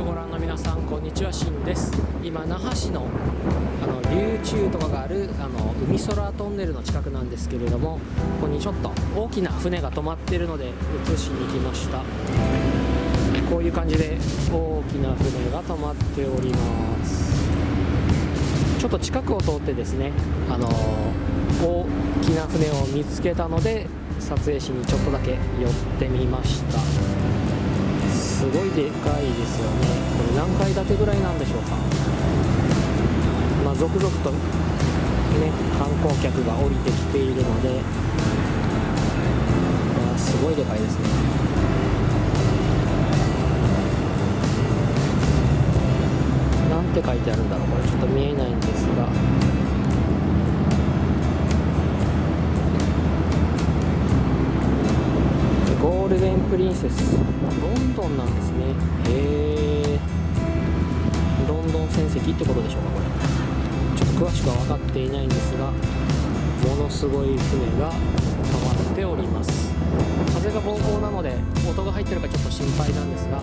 ご覧の皆さん、こんにちは。しんです。今那覇市の流中とかがある海空トンネルの近くなんですけれども、ここにちょっと大きな船が止まっているので映しに来ました。こういう感じで大きな船が止まっております。ちょっと近くを通ってですね、大きな船を見つけたので撮影しにちょっとだけ寄ってみました。すごいでかいですよね。これ何階建てぐらいなんでしょうか。続々とね、観光客が降りてきているので、すごいでかいですね。なんて書いてあるんだろう。これちょっと見えないんですが、ゴールデンプリンセス、ロンドンなんですね。ロンドン船籍ってことでしょうか。これちょっと詳しくは分かっていないんですが、ものすごい船が止まっております。風が暴風なので音が入ってるかちょっと心配なんですが、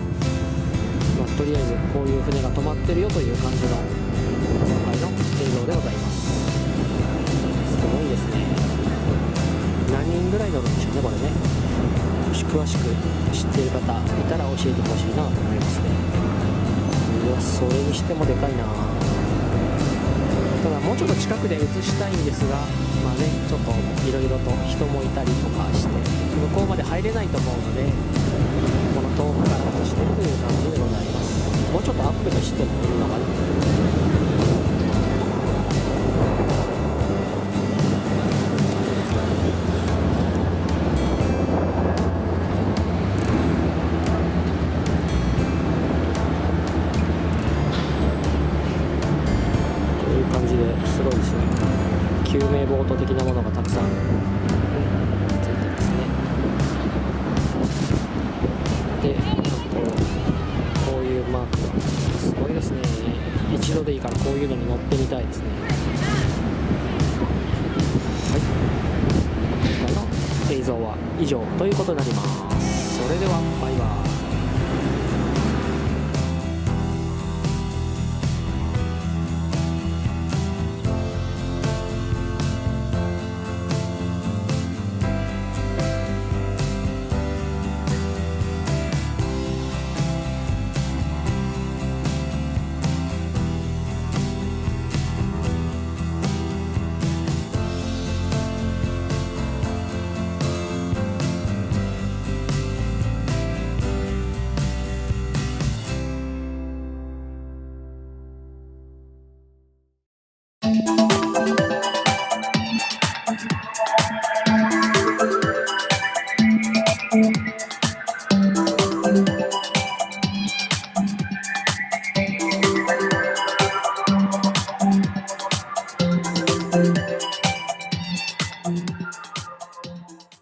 とりあえずこういう船が止まってるよという感じの今回の映像でございます。すごいですね。何人ぐらい乗るんでしょうね、これね。詳しく知っている方いたら教えてほしいなと思いますね。うわ、それにしてもでかいな。ただもうちょっと近くで映したいんですが、ちょっといろいろと人もいたりとかして向こうまで入れないと思うので、この遠くから映しているという感じでございます。もうちょっとアップにしてもいいのかな。すごいですね。救命ボート的なものがたくさんついてますね。で、こういうマークがすごいですね。一度でいいからこういうのに乗ってみたいですね。はい、今回の映像は以上ということになります。それでは。